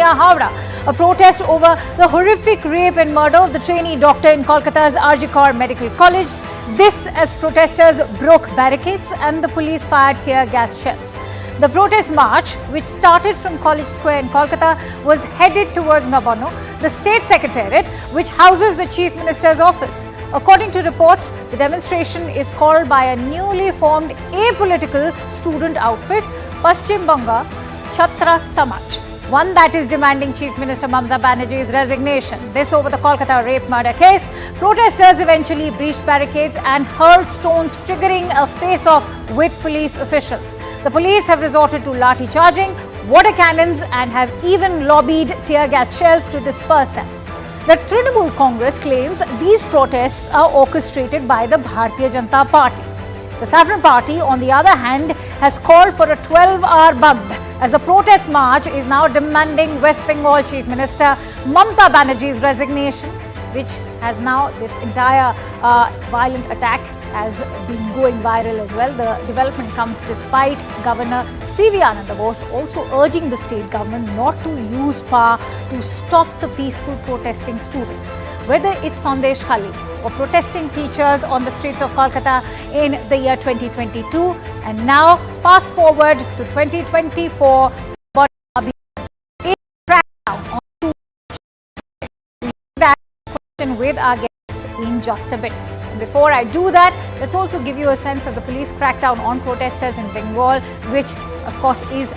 near Howrah, a protest over the horrific rape and murder of the trainee doctor in Kolkata's RG Medical College. This as protesters broke barricades and the police fired tear gas shells. The protest march, which started from College Square in Kolkata, was headed towards Nabanna, the state secretariat, which houses the Chief Minister's office. According to reports, the demonstration is called by a newly formed apolitical student outfit, Paschim Banga Chhatra Samaj, one that is demanding Chief Minister Mamata Banerjee's resignation. This over the Kolkata rape murder case. Protesters eventually breached barricades and hurled stones, triggering a face-off with police officials. The police have resorted to lathi charging, water cannons and have even lobbied tear gas shells to disperse them. The Trinamool Congress claims these protests are orchestrated by the Bharatiya Janata Party. The Saffron Party, on the other hand, has called for a 12-hour bandh as the protest march is now demanding West Bengal Chief Minister Mamata Banerjee's resignation, which has now this entire violent attack has been going viral as well. The development comes despite Governor C.V. Ananda Bose also urging the state government not to use power to stop the peaceful protesting students. Whether it's Sandesh Khali or protesting teachers on the streets of Kolkata in the year 2022, and now fast forward to 2024, that question with our guests in just a bit. And before I do that, let's also give you a sense of the police crackdown on protesters in Bengal, which of course is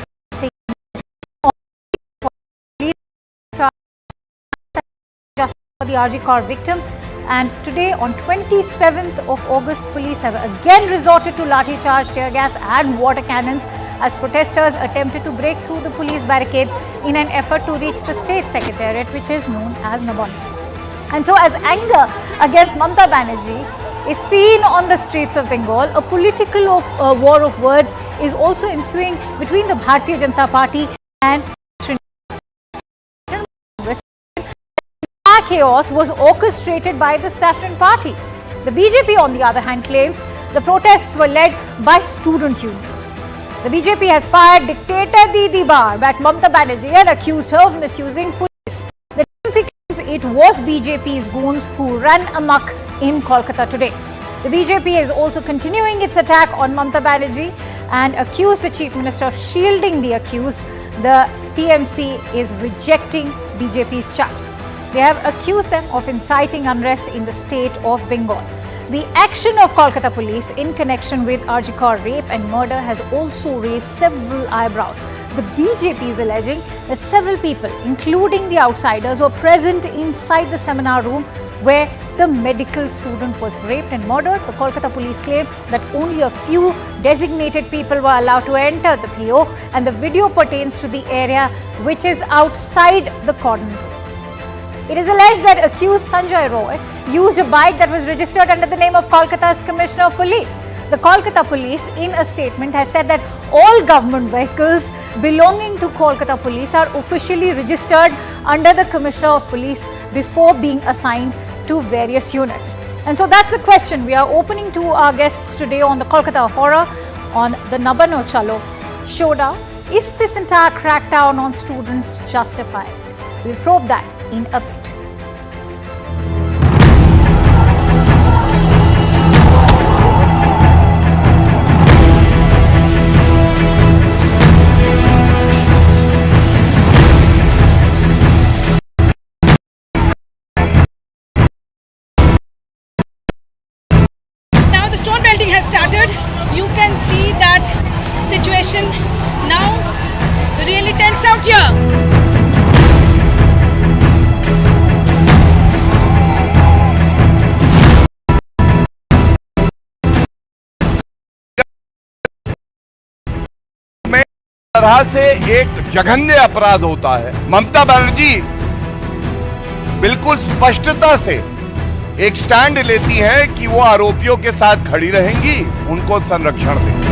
just for the RG victim. And today, on 27th of August, police have again resorted to lathi charge, tear gas and water cannons as protesters attempted to break through the police barricades in an effort to reach the state secretariat, which is known as Nabanna. And so, as anger against Mamata Banerjee is seen on the streets of Bengal, a political war of words is also ensuing between the Bharatiya Janata Party and chaos was orchestrated by the Saffron Party. The BJP, on the other hand, claims the protests were led by student unions. The BJP has fired Dictator Didi Bar at Mamata Banerjee and accused her of misusing police. The TMC claims it was BJP's goons who ran amok in Kolkata today. The BJP is also continuing its attack on Mamata Banerjee and accused the Chief Minister of shielding the accused. The TMC is rejecting BJP's charge. They have accused them of inciting unrest in the state of Bengal. The action of Kolkata police in connection with RG rape and murder has also raised several eyebrows. The BJP is alleging that several people, including the outsiders, were present inside the seminar room where the medical student was raped and murdered. The Kolkata police claim that only a few designated people were allowed to enter the PO, and the video pertains to the area which is outside the cordon room. It is alleged that accused Sanjay Roy used a bike that was registered under the name of Kolkata's Commissioner of Police. The Kolkata Police, in a statement, has said that all government vehicles belonging to Kolkata Police are officially registered under the Commissioner of Police before being assigned to various units. And so that's the question we are opening to our guests today on the Kolkata Horror on the Nabanna Chalo showdown. Is this entire crackdown on students justified? We'll probe that in a bit. Now the stone belting has started. You can see that situation now really tense out here. तरह से एक जघन्य अपराध होता है। ममता बनर्जी बिल्कुल स्पष्टता से एक स्टैंड लेती हैं कि वो आरोपियों के साथ खड़ी रहेंगी, उनको संरक्षण देंगी।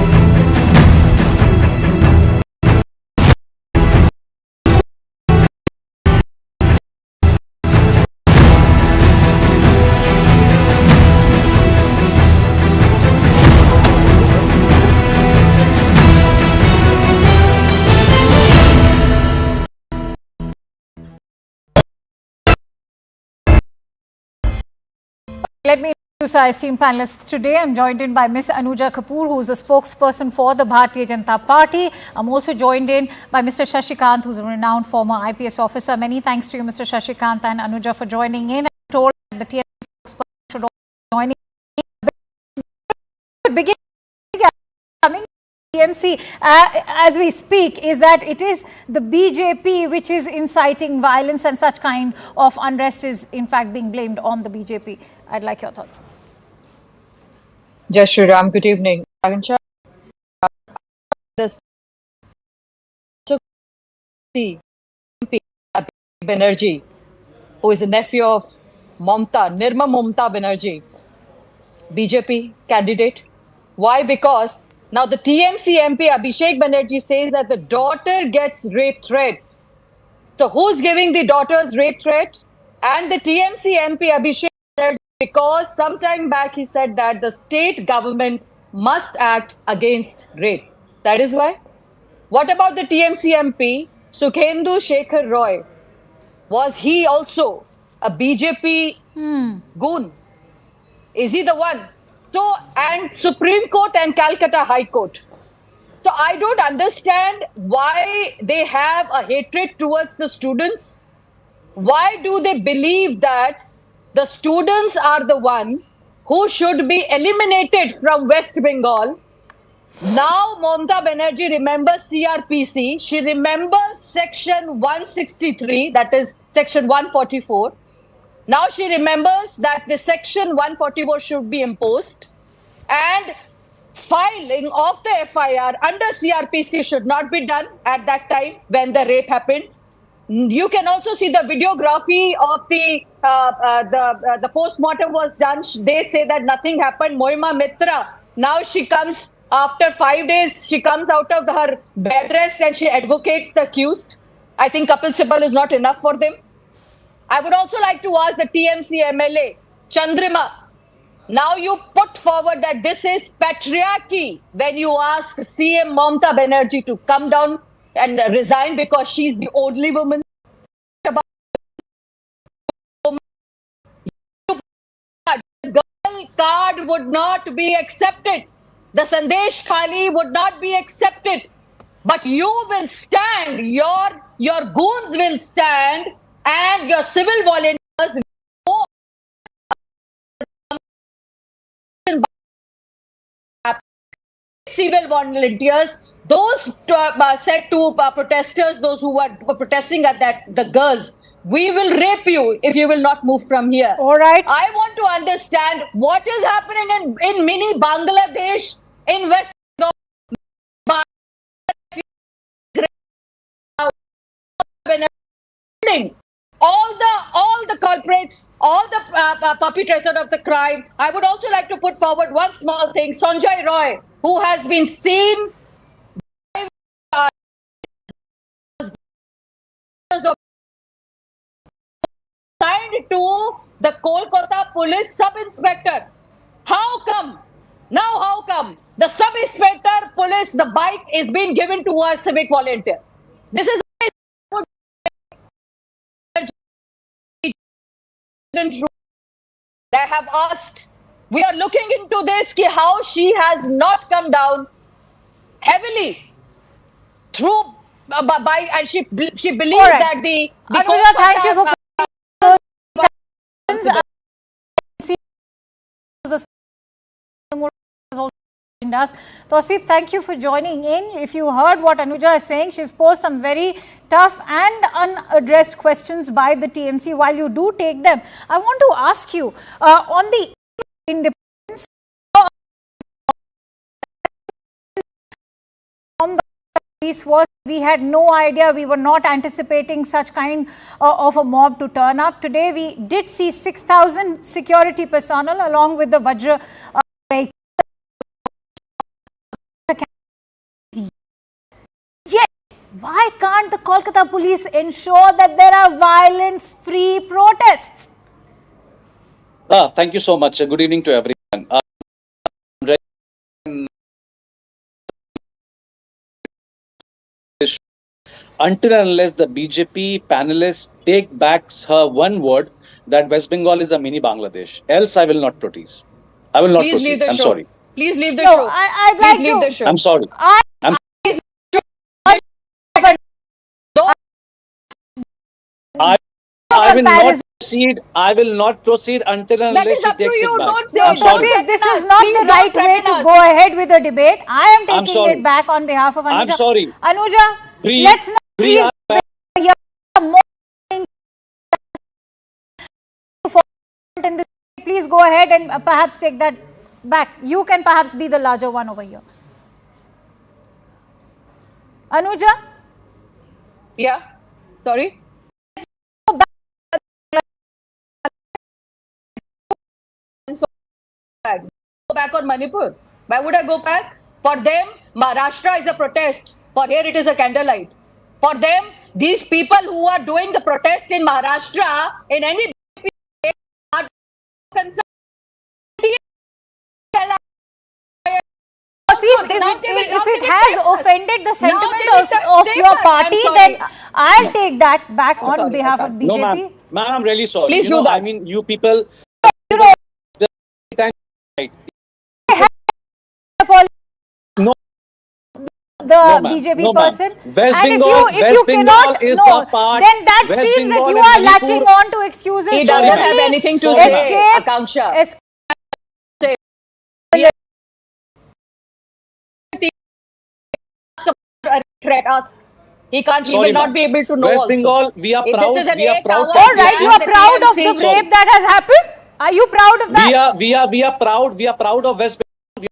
Let me introduce our esteemed panelists today. I'm joined in by Ms. Anuja Kapoor, who is the spokesperson for the Bharatiya Janata Party. I'm also joined in by Mr. Shashikant, who's a renowned former IPS officer. Many thanks to you, Mr. Shashikant and Anuja, for joining in. I'm told that the TMC spokesperson should also join in. Begin coming TMC as we speak is that it is the BJP which is inciting violence, and such kind of unrest is in fact being blamed on the BJP. I'd like your thoughts. Jai Shri Ram, good evening. This MP Banerjee, who is a nephew of Nirma Mamata Banerjee, BJP candidate. Why? Because now the TMC MP Abhishek Banerjee says that the daughter gets rape threat. So who's giving the daughter's rape threat? And the TMC MP Abhishek Banerjee, because sometime back he said that the state government must act against rape. That is why. What about the TMC MP Sukhendu Shekhar Roy? Was he also a BJP goon? Is he the one? So, and Supreme Court and Calcutta High Court. So I don't understand why they have a hatred towards the students. Why do they believe that the students are the one who should be eliminated from West Bengal? Now Mamata Banerjee remembers CRPC. She remembers section 163, that is section 144. Now she remembers that the section 144 should be imposed, and filing of the FIR under CRPC should not be done at that time when the rape happened. You can also see the videography of the post-mortem was done. They say that nothing happened. Mohima Mitra, now she comes after 5 days, she comes out of her bed rest and she advocates the accused. I think Kapil Sibal is not enough for them. I would also like to ask the TMC MLA, Chandrima, now you put forward that this is patriarchy when you ask CM Mamata Banerjee to come down and resign because she's the only woman. The girl card would not be accepted. The Sandesh Khali would not be accepted. But you will stand, your goons will stand, and your civil volunteers will civil volunteers, those said to protesters, those who were protesting at the girls, we will rape you if you will not move from here. All right. I want to understand what is happening in mini Bangladesh, in West Bengal. All the culprits, all the perpetrators of the crime. I would also like to put forward one small thing. Sanjay Roy, who has been seen signed to the Kolkata police sub-inspector. How come? Now how come the sub-inspector police, the bike is being given to a civic volunteer? This is they have asked. We are looking into this, how she has not come down heavily through by, and she believes right. that the Anuja, thank you for Tausif, thank you for joining in. If you heard what Anuja is saying, she's posed some very tough and unaddressed questions by the TMC. While you do take them, I want to ask you on the independence from the police was, we had no idea, we were not anticipating such kind of a mob to turn up. Today we did see 6,000 security personnel along with the Vajra vehicle. Yet, why can't the Kolkata police ensure that there are violence-free protests? Thank you so much. Good evening to everyone. until and unless the BJP panelists take back her one word that West Bengal is a mini Bangladesh. Else, I will not protest. I will not Please leave proceed. the I'm show. sorry. Please leave the No, show. I'd Please like leave to. the show. I'm sorry. I I'm I, I will not comparison. proceed. I will not proceed until and That unless is she up to takes you. it back. Don't say No, I'm sorry. this is us. not Please the don't right way threaten to us. go ahead with the debate. I am I'm taking sorry. it back on behalf of Anuja. I'm sorry. Anuja, Free, let's not free. freeze the debate here. More in this. Please go ahead and perhaps take that back. You can perhaps be the larger one over here. Anuja, Yeah. Sorry. go back. Go back on Manipur. Why would I go back? For them, Maharashtra is a protest. For here, it is a candlelight. For them, these people who are doing the protest in Maharashtra, in any are concerned. See, if it has offended the sentiment of your party, then I'll take that back on sorry, behalf of No, ma'am. BJP. Ma'am, I'm really sorry. Please do I that. mean, you people. You know, No, the ma'am. BJP No, ma'am. person. West And Bengal, if you West Bengal cannot, is no, the part. then that West seems that Bengal you and are Manipur. latching on to excuses He to doesn't ma'am. have simply anything to Sorry, say, ma'am. escape. Akanksha. Threat us. He can't. He Sorry, will not ma'am. be able to know West also. Bengal, we are If proud. this is an We are proud. eight-hour All right, you are plan, proud of the TMC. rape that has happened? Are you proud of that? We are proud. We are proud of West Bengal.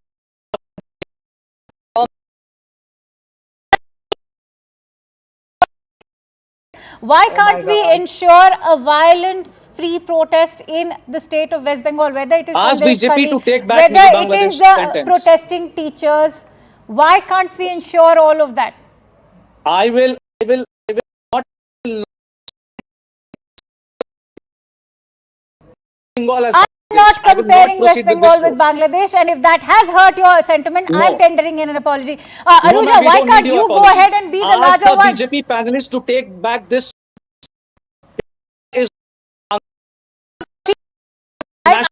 Why Oh can't my we God. ensure a violence-free protest in the state of West Bengal, whether it is Ask Sandesh BJP Kali, to take back whether mini it is Bangladesh the sentence. protesting teachers? Why can't we ensure all of that? I will not. Bengal as I'm not I will not comparing West proceed with this Bengal with vote. Bangladesh, and if that has hurt your sentiment, I'm No. tendering in an apology. No, Anuja, ma'am, we why don't can't need your you go apology. ahead and be the Ask larger the one? BJP panelists to take back this. Is Whether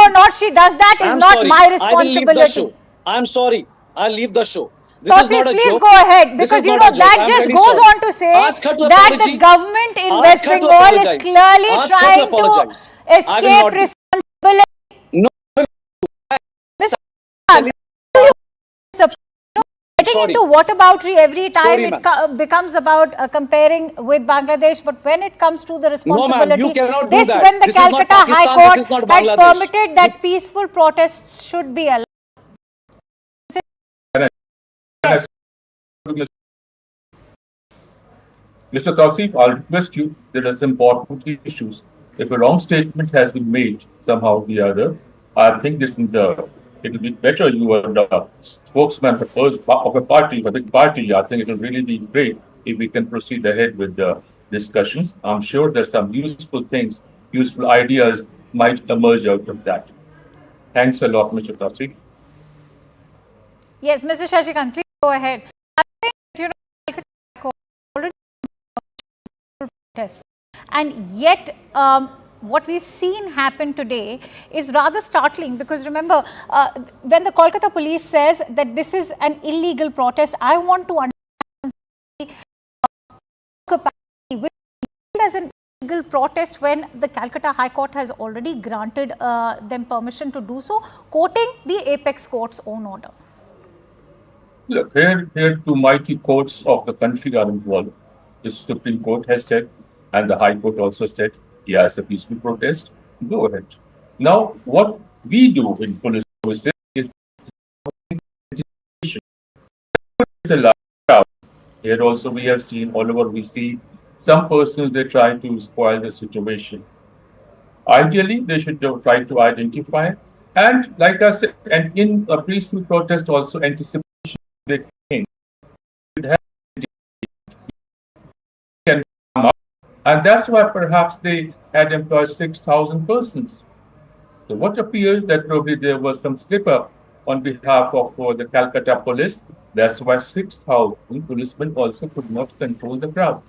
or not she does that is I'm not sorry. my I will leave the responsibility. show. I'm sorry. I'll leave the show. This is Tawfiq, not a please joke. go ahead, This because is you not know a joke. that I'm just really goes sorry. on to say Ask her to that the apology. government in Ask West her to Bengal is apologize. clearly Ask her to trying to apologize. I will escape not do. responsibility. No. Mr. Khan, do you support getting Sorry. into whataboutery every time Sorry, it ma'am. becomes about comparing with Bangladesh, but when it comes to the No, ma'am. responsibility, You cannot do this that. when the This is not Calcutta High Pakistan. Court This is not had Bangladesh. permitted that peaceful protests should be allowed. Yes. Mr. Tausif, I'll request you, there are some important issues. If a wrong statement has been made somehow or the other, I think it will be better you are the spokesman of a party, a big party. I think it will really be great if we can proceed ahead with the discussions. I'm sure there's some useful things, useful ideas might emerge out of that. Thanks a lot, Mr. Tausif. Yes, Mr. Shashikant, please go ahead. I think, you know, Calcutta High Court already protests. And yet, what we've seen happen today is rather startling, because remember, when the Kolkata police says that this is an illegal protest, I want to understand which as an illegal protest when the Calcutta High Court has already granted them permission to do so, quoting the apex court's own order. Look, here two mighty courts of the country are involved. The Supreme Court has said, and the High Court also said, yes, a peaceful protest, go ahead. Now, what we do in police services is it's a large crowd. Here also we have seen all over, we see some persons, they try to spoil the situation. Ideally, they should try to identify, and like I said, and in a peaceful protest also anticipation they can come up, and that's why perhaps they had employed 6,000 persons. So what appears that probably there was some slip up on behalf of the Calcutta police. That's why 6,000 policemen also could not control the crowd.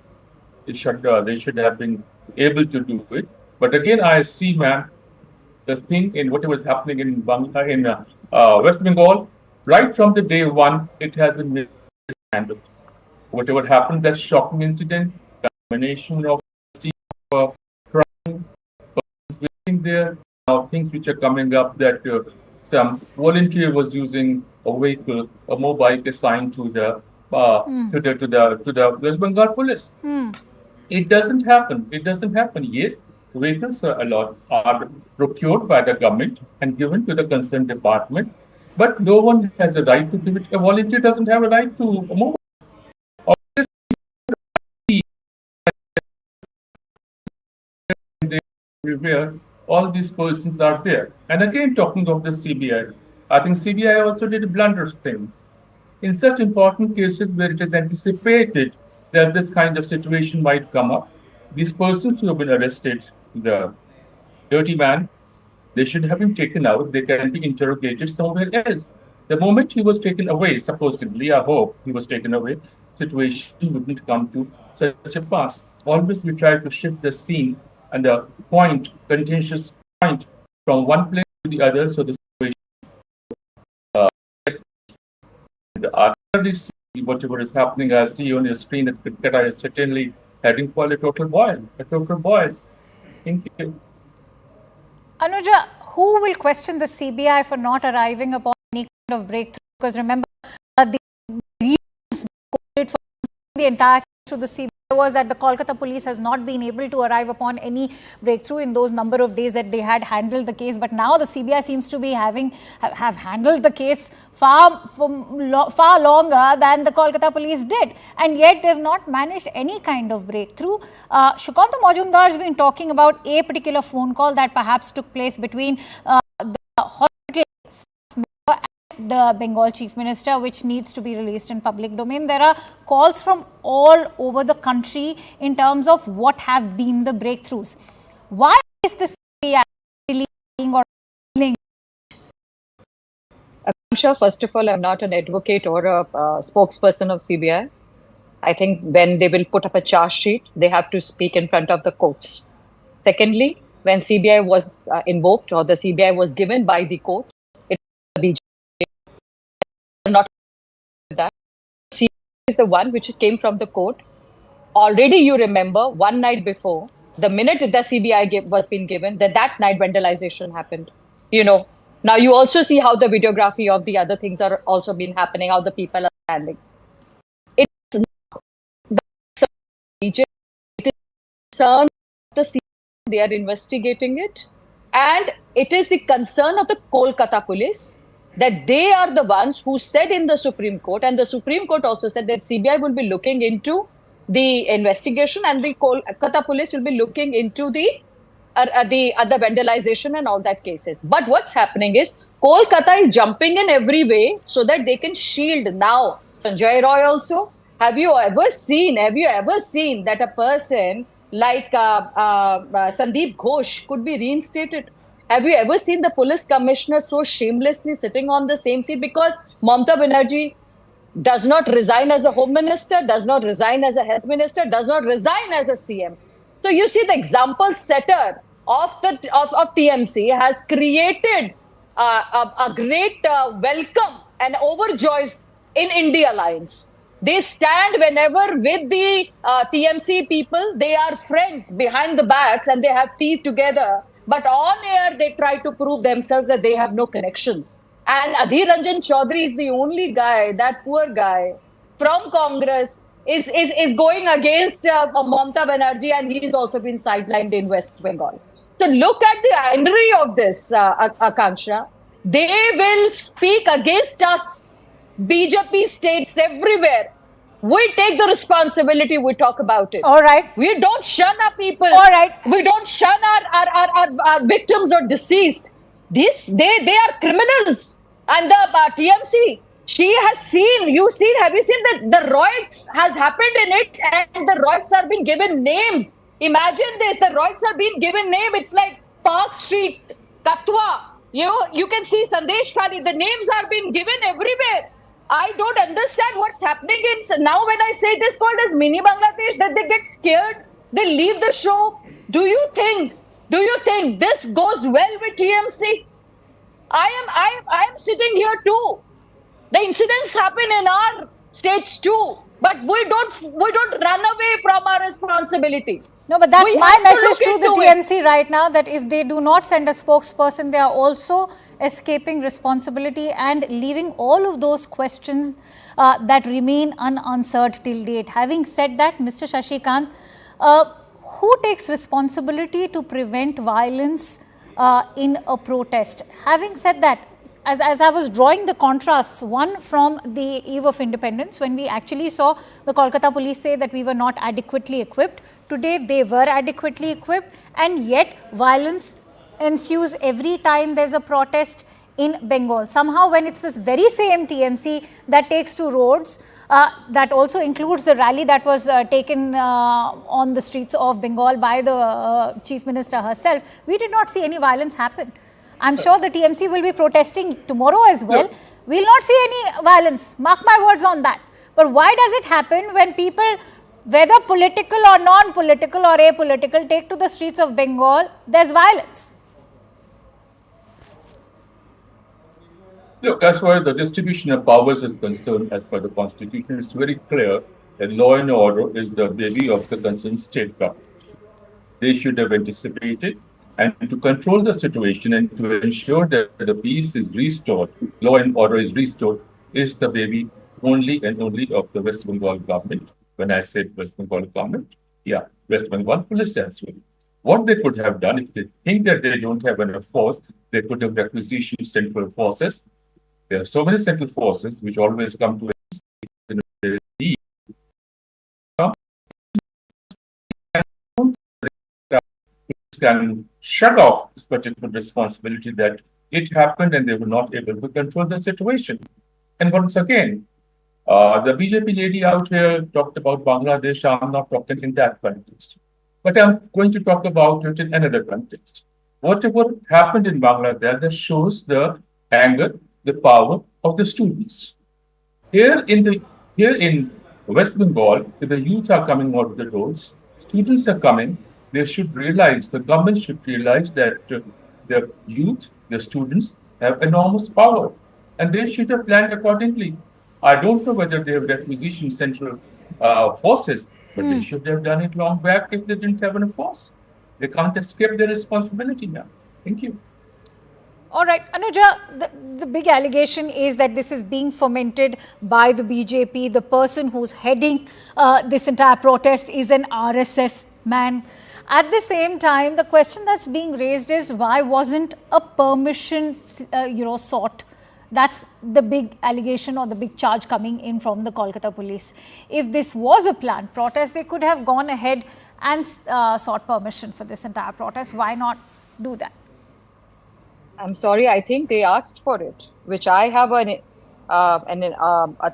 They should have been able to do it. But again, I see, ma'am, the thing in whatever is happening in West Bengal, right from the day one, it has been mishandled. Whatever happened, that shocking incident, combination of crime, there, now things which are coming up that some volunteer was using a vehicle, a mobile assigned to the West Bengal police. It doesn't happen. It doesn't happen. Yes, vehicles are procured by the government and given to the concerned department, but no one has a right to give it. A volunteer doesn't have a right to a mobile. Everywhere, all these persons are there. And again, talking of the CBI, I think CBI also did a blunders thing. In such important cases where it is anticipated that this kind of situation might come up, these persons who have been arrested, the dirty man, they should have been taken out. They can be interrogated somewhere else. The moment he was taken away, supposedly, I hope he was taken away, situation wouldn't come to such a pass. Always we try to shift the scene and the contentious point from one place to the other, so the situation after this, whatever is happening, I see on your screen that I is certainly heading for a total boil. Thank you. Anuja, who will question the CBI for not arriving upon any kind of breakthrough? Because remember, the reasons for the entire case to the CBI was that the Kolkata police has not been able to arrive upon any breakthrough in those number of days that they had handled the case. But now the CBI seems to be have handled the case far longer than the Kolkata police did, and yet they have not managed any kind of breakthrough. Shukanta Majumdar has been talking about a particular phone call that perhaps took place between the hospital and the Bengal Chief Minister, which needs to be released in public domain. There are calls from all over the country in terms of what have been the breakthroughs. Why is this deleting or killing? Akansha, first of all, I'm not an advocate or a spokesperson of CBI. I think when they will put up a charge sheet, they have to speak in front of the courts. Secondly, when CBI was invoked or the CBI was given by the court, it was the BJP. Not that. CBI is the one which came from the court. Already, you remember, one night before, the minute the CBI was being given, that night vandalization happened. You know, now you also see how the videography of the other things are also been happening, how the people are standing. It's not the BJP, it is concern of the CBI, they are investigating it. And it is the concern of the Kolkata police that they are the ones who said in the Supreme Court, and the Supreme Court also said that CBI will be looking into the investigation and the Kolkata police will be looking into the vandalization and all that cases. But what's happening is Kolkata is jumping in every way so that they can shield now Sanjay Roy also. Have you ever seen that a person like Sandeep Ghosh could be reinstated? Have you ever seen the police commissioner so shamelessly sitting on the same seat? Because Mamata Banerjee does not resign as a home minister, does not resign as a health minister, does not resign as a CM. So you see the example setter of TMC has created a great welcome and overjoys in India Alliance. They stand whenever with the TMC people, they are friends behind the backs and they have tea together. But on air, they try to prove themselves that they have no connections. And Adhir Ranjan Chaudhary is the only guy, that poor guy from Congress is going against Mamata Banerjee, and he's also been sidelined in West Bengal. So look at the irony of this, Akansha. They will speak against us, BJP states everywhere. We take the responsibility, we talk about it. All right. We don't shun our people. All right. We don't shun our victims or deceased. They are criminals. And the TMC, she has seen, have you seen that the riots has happened in it and the riots are being given names? Imagine this, the riots are being given name. It's like Park Street, Katwa, You can see Sandesh Khali. The names are being given everywhere. I don't understand what's happening now when I say it is called as mini Bangladesh, that they get scared, they leave the show. Do you think this goes well with TMC? I am sitting here too. The incidents happen in our states too, but we don't run away from our responsibilities. No, but that's We my have to message look to the into TMC right now, that if they do not send a spokesperson, they are also escaping responsibility and leaving all of those questions that remain unanswered till date. Having said that, Mr. Shashikant, who takes responsibility to prevent violence in a protest? Having said that, as I was drawing the contrasts, one from the eve of independence, when we actually saw the Kolkata police say that we were not adequately equipped. Today, they were adequately equipped, and yet violence ensues every time there's a protest in Bengal. Somehow, when it's this very same TMC that takes to roads, that also includes the rally that was taken on the streets of Bengal by the Chief Minister herself, we did not see any violence happen. I'm sure the TMC will be protesting tomorrow as well. Yeah. We'll not see any violence. Mark my words on that. But why does it happen when people, whether political or non-political or apolitical, take to the streets of Bengal, there's violence? Look, as far as the distribution of powers is concerned, as per the Constitution, it's very clear that law and order is the baby of the concerned state government. They should have anticipated, and to control the situation and to ensure that the peace is restored, law and order is restored, is the baby only and only of the West Bengal government. When I said West Bengal government, yeah, West Bengal police as well. What they could have done, if they think that they don't have enough force, they could have requisitioned central forces. There are so many central forces which always come to can shut off this particular responsibility that it happened and they were not able to control the situation. And once again, the BJP lady out here talked about Bangladesh. I'm not talking in that context, but I'm going to talk about it in another context. Whatever happened in Bangladesh that shows the anger, the power of the students. Here in West Bengal, if the youth are coming out of the doors, students are coming. They should realize, the government should realize that the youth, the students, have enormous power, and they should have planned accordingly. I don't know whether they have requisitioned central forces, but they should have done it long back if they didn't have enough force. They can't escape their responsibility now. Thank you. All right, Anuja, the big allegation is that this is being fomented by the BJP. The person who's heading this entire protest is an RSS man. At the same time, the question that's being raised is, why wasn't a permission, sought? That's the big allegation or the big charge coming in from the Kolkata police. If this was a planned protest, they could have gone ahead and sought permission for this entire protest. Why not do that? I'm sorry, I think they asked for it, which I have a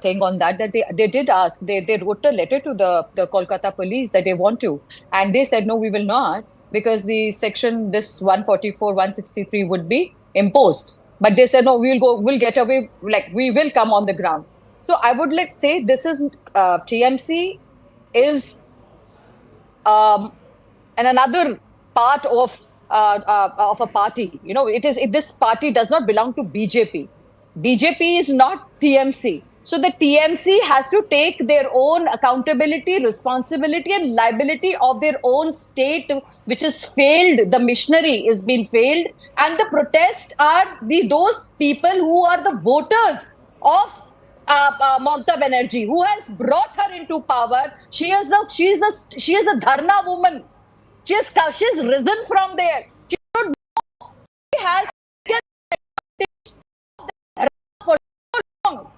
thing on that they did ask. They wrote a letter to the Kolkata police that they want to, and they said no, we will not, because the section this 144, 163 would be imposed. But they said no, we'll get away, like we will come on the ground. So I would let's say this is TMC is and another part of a party. You know, this party does not belong to BJP. BJP is not TMC. So the TMC has to take their own accountability, responsibility and liability of their own state, which is failed. The missionary is being failed. And the protests are those people who are the voters of Mamata Banerjee, who has brought her into power. She is a dharna woman. She's risen from there. She has for so long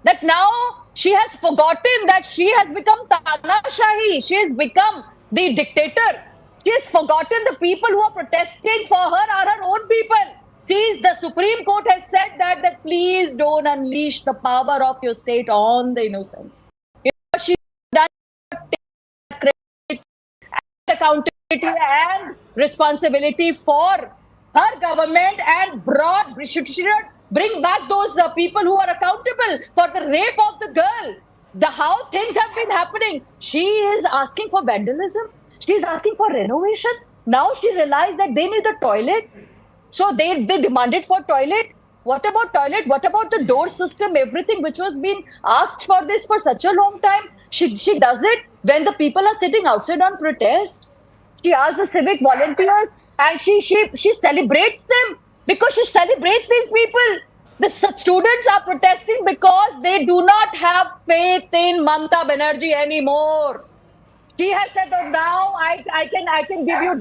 that now she has forgotten that she has become Tanashahi. She has become the dictator. She has forgotten the people who are protesting for her are her own people. See, the Supreme Court has said that please don't unleash the power of your state on the innocents. You know what she has done? Accountability and responsibility for her government and should bring back those people who are accountable for the rape of the girl. How things have been happening. She is asking for vandalism. She is asking for renovation. Now she realized that they need a toilet. So they demanded for toilet. What about toilet? What about the door system? Everything which was being asked for this for such a long time. She does it when the people are sitting outside on protest. She asks the civic volunteers and she celebrates them because she celebrates these people. The students are protesting because they do not have faith in Mamata Banerjee anymore. She has said that now I can give you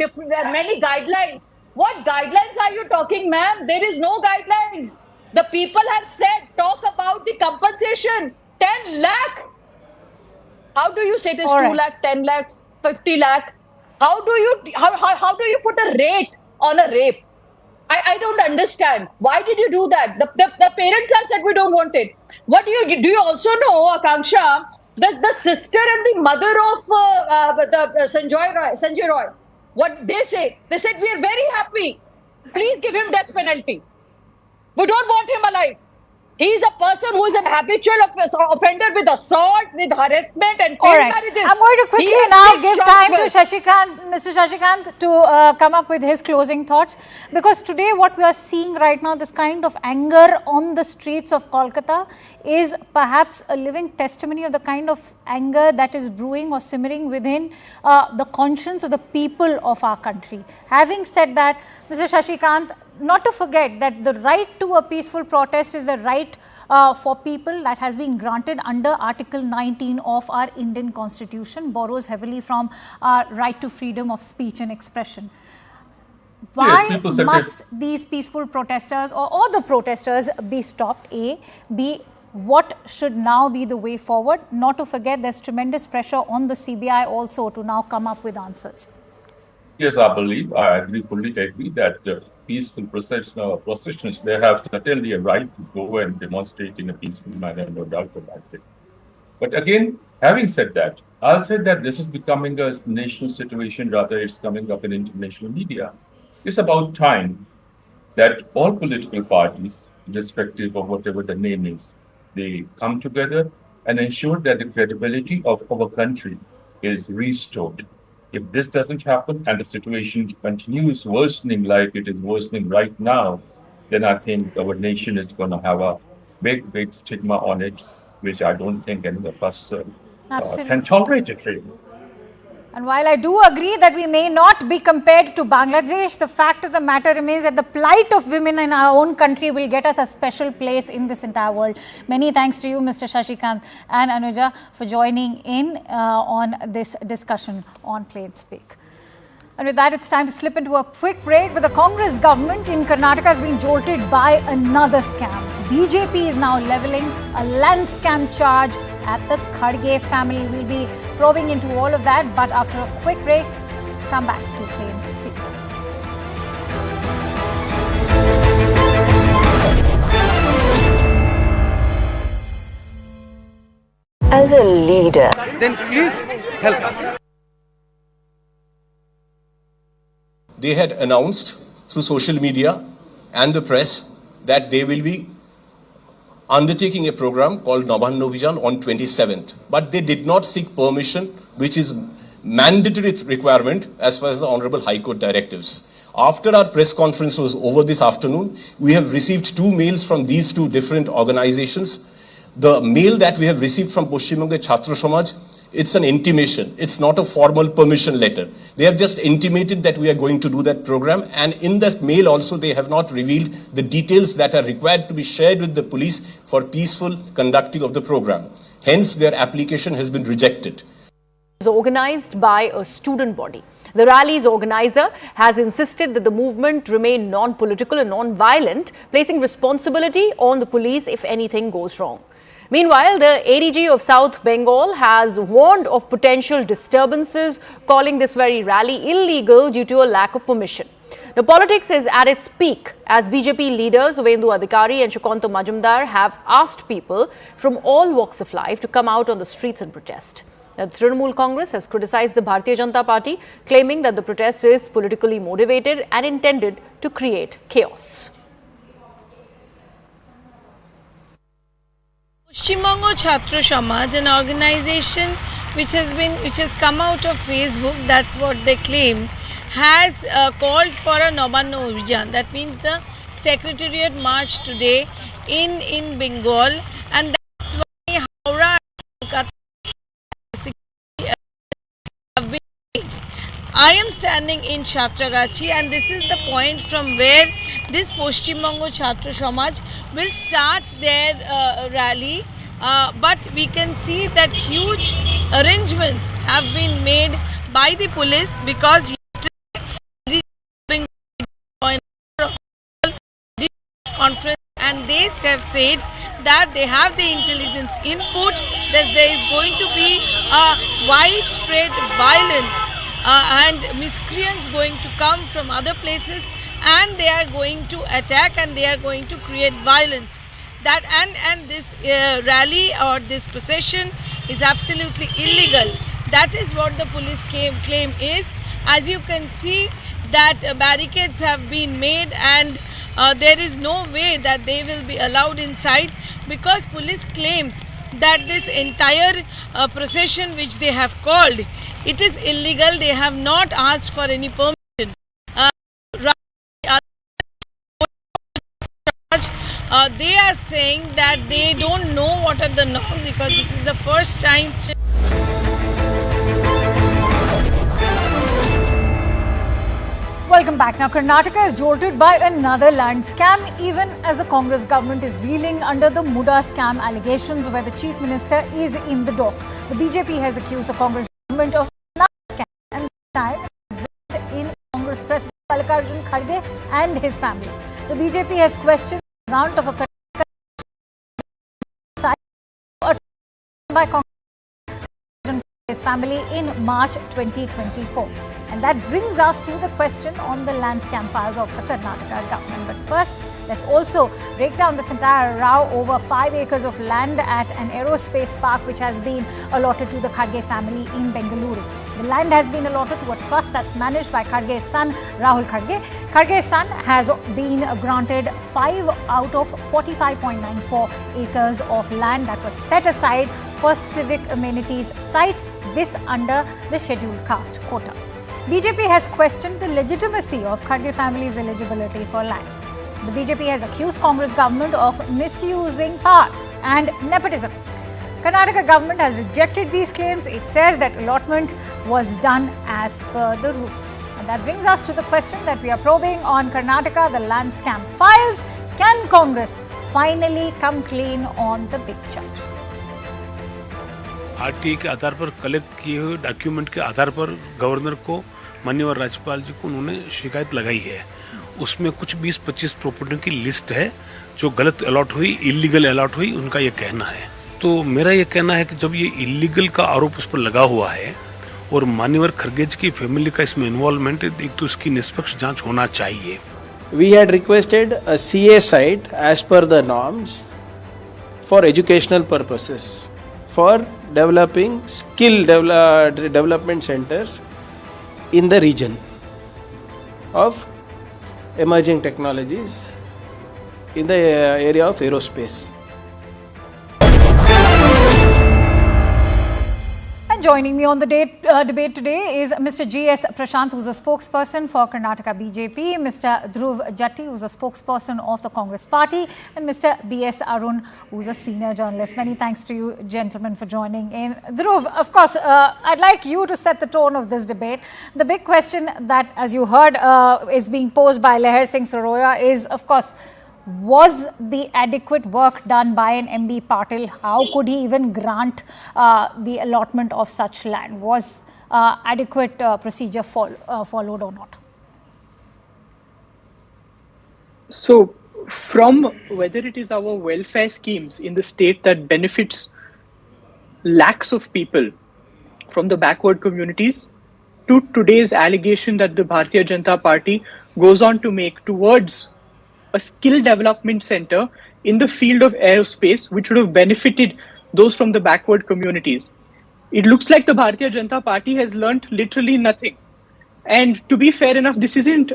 many guidelines. What guidelines are you talking, ma'am? There is no guidelines. The people have said, talk about the compensation. 10 lakh. How do you say it is 2 lakh, 10 lakh, 50 lakh? How do you put a rate on a rape? I don't understand. Why did you do that? The parents have said we don't want it. What do you also know, Akanksha, the sister and the mother of Sanjay Roy, what they say? They said we are very happy. Please give him death penalty. We don't want him alive. He is a person who is an habitual offender with assault, with harassment and failed marriages. I'm going to quickly now give time to Mr. Shashikant to come up with his closing thoughts. Because today what we are seeing right now, this kind of anger on the streets of Kolkata is perhaps a living testimony of the kind of anger that is brewing or simmering within the conscience of the people of our country. Having said that, Mr. Shashikant, not to forget that the right to a peaceful protest is the right for people that has been granted under Article 19 of our Indian Constitution, borrows heavily from our right to freedom of speech and expression. Why must these peaceful protesters or the protesters be stopped? A. B. What should now be the way forward? Not to forget, there's tremendous pressure on the CBI also to now come up with answers. Yes, I fully agree that peaceful processions, they have certainly a right to go and demonstrate in a peaceful manner, no doubt about it. But again, having said that, I'll say that this is becoming a national situation, rather it's coming up in international media. It's about time that all political parties, irrespective of whatever the name is, they come together and ensure that the credibility of our country is restored. If this doesn't happen and the situation continues worsening like it is worsening right now, then I think our nation is going to have a big, big stigma on it, which I don't think any of us can tolerate it really. And while I do agree that we may not be compared to Bangladesh, the fact of the matter remains that the plight of women in our own country will get us a special place in this entire world. Many thanks to you, Mr. Shashikant and Anuja, for joining in on this discussion on Plain Speak. And with that, it's time to slip into a quick break. But the Congress government in Karnataka has been jolted by another scam. BJP is now levelling a land scam charge at the Khadge family. We'll be probing into all of that, but after a quick break, come back to Plain Speak. As a leader, then please help us. They had announced through social media and the press that they will be undertaking a program called Nabanna Abhijan on 27th. But they did not seek permission, which is mandatory requirement as far as the Honorable High Court directives. After our press conference was over this afternoon, we have received 2 mails from these 2 different organizations. The mail that we have received from Paschim Banga Chhatra Samaj, it's an intimation. It's not a formal permission letter. They have just intimated that we are going to do that program. And in this mail also, they have not revealed the details that are required to be shared with the police for peaceful conducting of the program. Hence, their application has been rejected. It was organized by a student body. The rally's organizer has insisted that the movement remain non-political and non-violent, placing responsibility on the police if anything goes wrong. Meanwhile, the ADG of South Bengal has warned of potential disturbances, calling this very rally illegal due to a lack of permission. Now, politics is at its peak as BJP leaders Suvendu Adhikari and Shukanta Majumdar have asked people from all walks of life to come out on the streets and protest. The Trinamool Congress has criticized the Bharatiya Janata Party, claiming that the protest is politically motivated and intended to create chaos. Paschim Bango Chhatra Samaj, an organization which has come out of Facebook, that's what they claim, has called for a Nabanna Abhijan. That means the secretariat march today in Bengal, and that's why Howrah and Kolkata have been made. I am standing in Chhatragachi, and this is the point from where this Paschim Bango Chhatra Samaj will start their rally. But we can see that huge arrangements have been made by the police, because yesterday conference, and they have said that they have the intelligence input that there is going to be a widespread violence and miscreants going to come from other places, and they are going to attack and they are going to create violence. That and this rally or this procession is absolutely illegal. That is what the police claim is. As you can see, that barricades have been made, and there is no way that they will be allowed inside, because police claims that this entire procession which they have called, it is illegal. They have not asked for any permission. They are saying that they don't know what are the norms, because this is the first time. Welcome back. Now, Karnataka is jolted by another land scam, even as the Congress government is reeling under the Muda scam allegations, where the Chief Minister is in the dock. The BJP has accused the Congress government of another scam, and this time in Congress President Mallikarjun Kharge and his family. The BJP has questioned the grant of a Karnataka site by Congress his family in March 2024. And that brings us to the question on the land scam files of the Karnataka government. But first, let's also break down this entire row over 5 acres of land at an aerospace park which has been allotted to the Kharge family in Bengaluru. The land has been allotted to a trust that's managed by Kharge's son, Rahul Kharge. Kharge's son has been granted 5 out of 45.94 acres of land that was set aside for civic amenities site, this under the scheduled caste quota. BJP has questioned the legitimacy of Kharge family's eligibility for land. The BJP has accused Congress government of misusing power and nepotism. Karnataka government has rejected these claims. It says that allotment was done as per the rules. And that brings us to the question that we are probing on Karnataka, the land scam files. Can Congress finally come clean on the big charge? RTI के आधार पर collect किए हुए document के आधार पर governor को, माननीय राज्यपाल जी को उन्होंने शिकायत लगाई है। उसमें कुछ 20-25 प्रॉपर्टी की लिस्ट है जो गलत अलॉट हुई, इलीगल अलॉट हुई, उनका ये कहना है। तो मेरा ये कहना है कि जब ये इलीगल का आरोप उस पर लगा हुआ है और मान्यवर खरगेज की फैमिली का इसमें इन्वॉल्वमेंट है, एक तो इसकी निष्पक्ष जांच होना चाहिए। We had requested a CA site as per the norms for educational purposes, for developing skill development centers in the region of emerging technologies in the area of aerospace. And joining me on the debate today is Mr. G.S. Prashant, who's a spokesperson for Karnataka BJP, Mr. Dhruv Jatti, who's a spokesperson of the Congress Party, and Mr. B.S. Arun, who's a senior journalist. Many thanks to you, gentlemen, for joining in. Dhruv, of course, I'd like you to set the tone of this debate. The big question that, as you heard, is being posed by Leher Singh Saroya is, of course, was the adequate work done by an MB Patil? How could he even grant the allotment of such land? Was adequate procedure followed or not? So, from whether it is our welfare schemes in the state that benefits lakhs of people from the backward communities, to today's allegation that the Bharatiya Janata Party goes on to make towards a skill development center in the field of aerospace, which would have benefited those from the backward communities. it looks like the Bharatiya Janata Party has learnt literally nothing. And to be fair enough, this isn't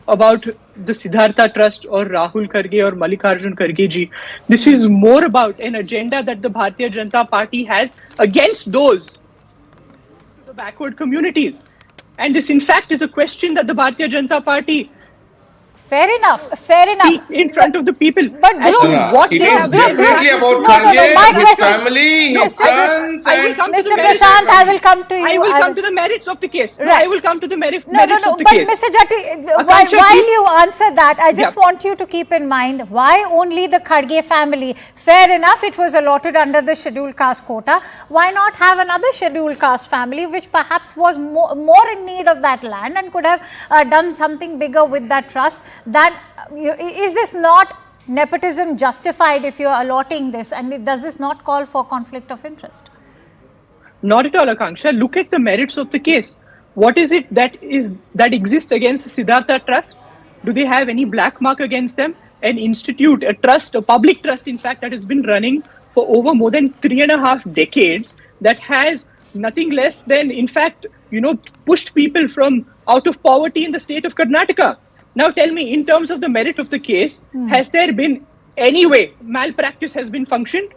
about the Siddhartha Trust or Rahul Kharge or Mallikarjun Kharge ji. This is more about an agenda that the Bharatiya Janata Party has against those to the backward communities. And this, in fact, is a question that the Bharatiya Janata Party fair enough. in front of the people. But as to what it they is have done. definitely about No, Kharge, my his question- family, his sons, I will and come to the Mr. merits. Prashant, I will come to you. I will come to the merits of the case. No, Right. I will come to the merits No, of the but case. Mr. Jatti, Akansha, while please. you answer that, I just Yeah. want you to keep in mind why only the Kharge family. Fair enough, it was allotted under the scheduled caste quota. Why not have another scheduled caste family which perhaps was more in need of that land and could have done something bigger with that trust? Is this not nepotism justified if you are allotting this, and does this not call for conflict of interest? Not at all, Akanksha. Look at the merits of the case. What is it that exists against the Siddhartha Trust? Do they have any black mark against them? An institute, a trust, a public trust, in fact, that has been running for over more than 3.5 decades, that has nothing less than, in fact, pushed people from out of poverty in the state of Karnataka. Now tell me, in terms of the merit of the case, has there been any way malpractice has been functioned?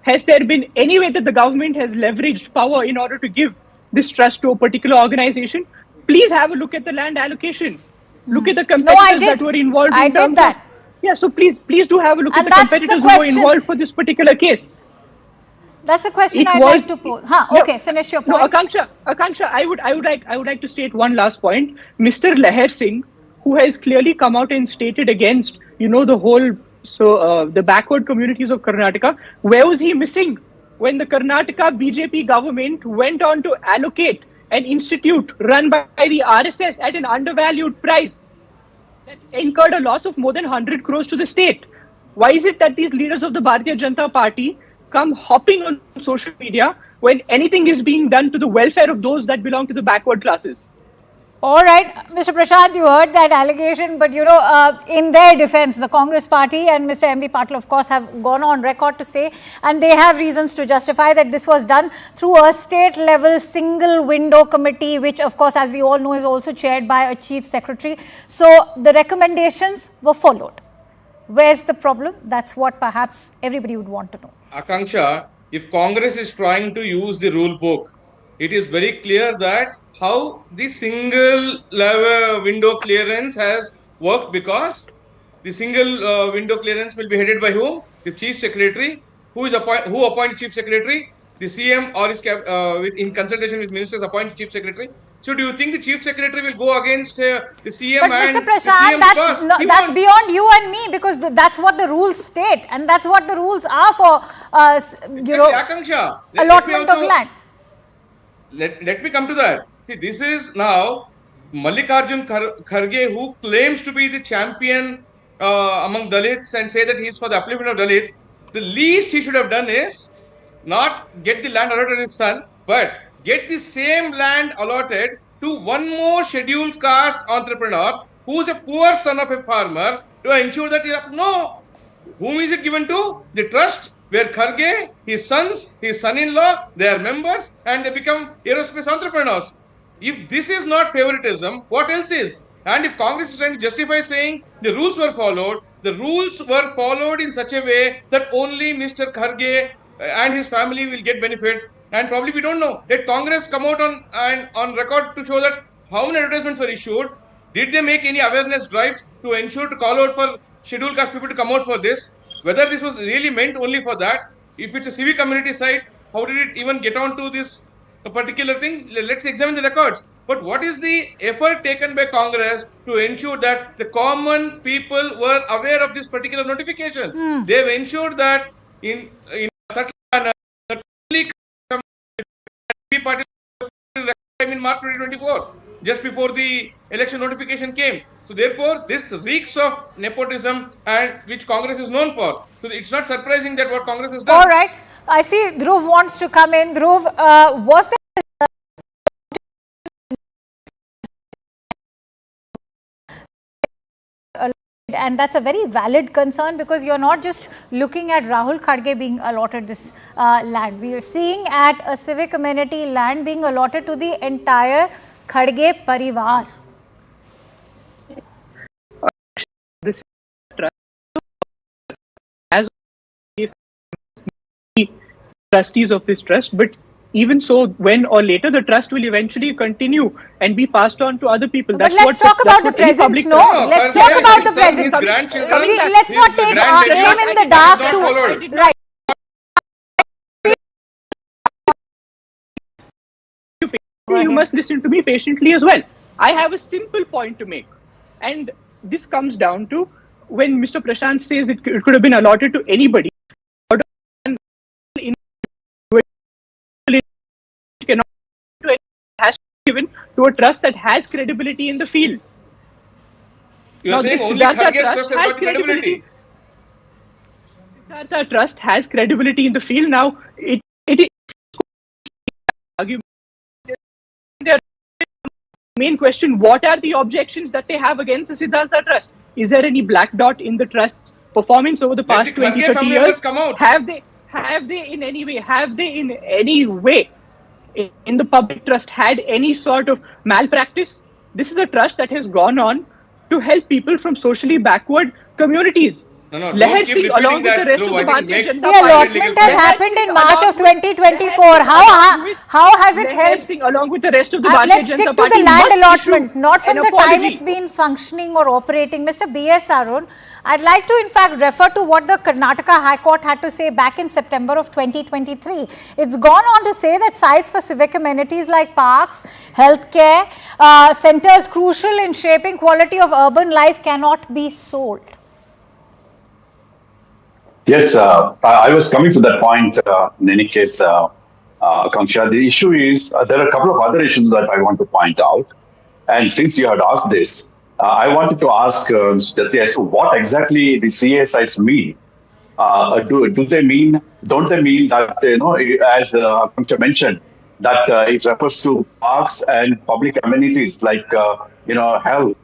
Has there been any way that the government has leveraged power in order to give this trust to a particular organization? Please have a look at the land allocation. Look at the competitors that were involved in terms of... Yeah, so please do have a look at the competitors who were involved for this particular case. That's the question I'd like to pose. Okay, finish your point. No, Akanksha, I would like to state one last point. Mr. Leher Singh, who has clearly come out and stated against, the whole, the backward communities of Karnataka, where was he missing when the Karnataka BJP government went on to allocate an institute run by the RSS at an undervalued price that incurred a loss of more than 100 crores to the state? Why is it that these leaders of the Bharatiya Janata Party come hopping on social media when anything is being done to the welfare of those that belong to the backward classes? All right, Mr. Prashant, you heard that allegation, but in their defense, the Congress party and Mr. M.B. Patil, of course, have gone on record to say, and they have reasons to justify that this was done through a state-level single window committee, which, of course, as we all know, is also chaired by a chief secretary. So the recommendations were followed. Where's the problem? That's what perhaps everybody would want to know. Akanksha, if Congress is trying to use the rule book, it is very clear that how the single level window clearance has worked, because the single window clearance will be headed by whom? The chief secretary. Who appoints chief secretary? The CM or his in consultation with ministers appoints chief secretary. So do you think the chief secretary will go against the CM? But and Mr. Prashant, the that's beyond you and me, because that's what the rules state, and that's what the ruls are for Akanksha, allotment of land. Let me come to that. See, this is now Mallikarjun Kharge, who claims to be the champion among Dalits and say that he is for the upliftment of Dalits. The least he should have done is not get the land allotted to his son, but get the same land allotted to one more scheduled caste entrepreneur who is a poor son of a farmer, to ensure that whom is it given to? The trust, where Kharge, his sons, his son-in-law, they are members and they become aerospace entrepreneurs. If this is not favoritism, what else is? And if Congress is trying to justify saying the rules were followed in such a way that only Mr. Kharge and his family will get benefit, and probably we don't know. Let Congress come out on record to show that how many advertisements were issued. Did they make any awareness drives to ensure to call out for scheduled caste people to come out for this? Whether this was really meant only for that? If it's a civic community site, how did it even get on to this particular thing? Let's examine the records. But what is the effort taken by Congress to ensure that the common people were aware of this particular notification? They've ensured that in a certain manner, that only party in March 2024, just before the election notification came. So therefore, this reeks of nepotism, and which Congress is known for. So it's not surprising that what Congress has done. All right. I see Dhruv wants to come in. Dhruv, was there And that's a very valid concern, because you're not just looking at Rahul Kharge being allotted this land. We are seeing at a civic amenity land being allotted to the entire Kharge Parivar. This trust as trustees of this trust, but even so, when or later the trust will eventually continue and be passed on to other people. But let's talk about the present. No, let's talk about the present. His grandchildren. Let's not take our aim in the dark to right. You must listen to me patiently as well. I have a simple point to make, and this comes down to when Mr. Prashant says it could have been allotted to anybody. Has to be given to a trust that has credibility in the field. You're saying only Kharge's trust has got credibility. Siddhartha Trust has credibility in the field now. It is argument. Their main question: what are the objections that they have against the Siddhartha Trust? Is there any black dot in the trust's performance over the past 20-30 years? Have they in any way in the public trust had any sort of malpractice? This is a trust that has gone on to help people from socially backward communities. No, Leher Singh, along with the rest of the Bharatiya Janata Party. The allotment has happened in March of 2024. How has it helped? Singh, along with the rest of the Bharatiya Let's stick Janata to Party, the land allotment, not from the apology. time it's been functioning or operating. Mr. B.S. Arun, I'd like to in fact refer to what the Karnataka High Court had to say back in September of 2023. It's gone on to say that sites for civic amenities like parks, healthcare, centers crucial in shaping quality of urban life cannot be sold. Yes, I was coming to that point. In any case, Akanksha, the issue is there are a couple of other issues that I want to point out. And since you had asked this, I wanted to ask Jati as to what exactly the CA sites mean. Don't they mean that, as Akanksha mentioned, that it refers to parks and public amenities like, health,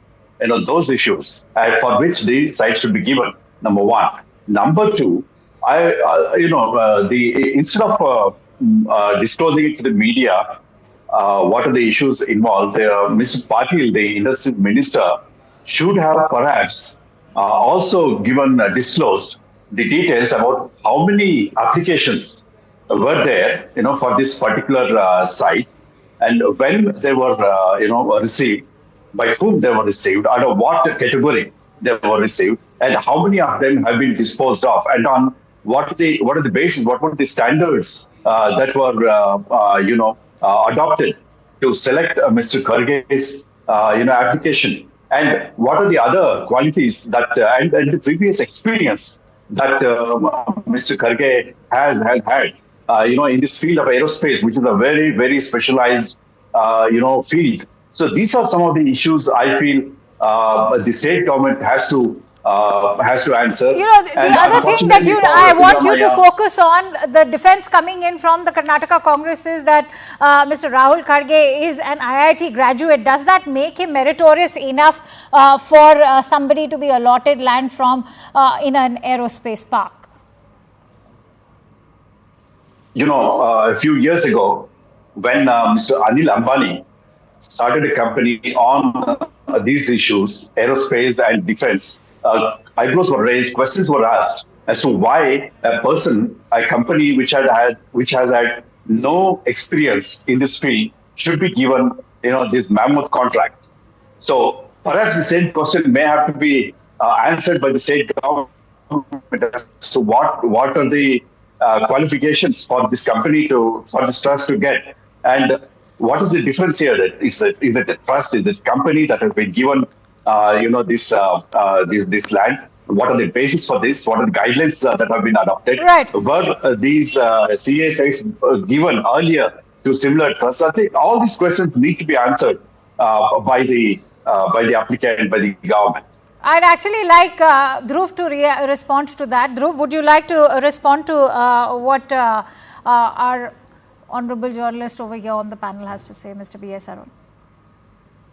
those issues for which the sites should be given, number one. Number two, instead of disclosing it to the media, what are the issues involved, Mr. Patil, the industry minister, should have perhaps also disclosed the details about how many applications were there, for this particular site, and when they were, received, by whom they were received, under what category they were received, and how many of them have been disposed of, and on what are the basis, what were the standards that were adopted to select Mr. Kharge's application, and what are the other qualities that and the previous experience that Mr. Kharge has had in this field of aerospace, which is a very, very specialized field. So these are some of the issues I feel the state government has to answer. The other thing that I want you to focus on, the defense coming in from the Karnataka Congress is that Mr. Rahul Kharge is an IIT graduate. Does that make him meritorious enough for somebody to be allotted land from in an aerospace park? A few years ago, when Mr. Anil Ambani started a company on these issues, aerospace and defense, eyebrows were raised, questions were asked as to why a company which has had no experience in this field should be given, this mammoth contract. So perhaps the same question may have to be answered by the state government as to what are the qualifications for this company for this trust to get, and what is the difference here? Is it a trust? Is it a company that has been given, this land? What are the basis for this? What are the guidelines that have been adopted? Right. Were these CA sites given earlier to similar trusts? I think all these questions need to be answered by the applicant, by the government. I'd actually like Dhruv to respond to that. Dhruv, would you like to respond to what our honorable journalist over here on the panel has to say, Mr. B.S. Arun?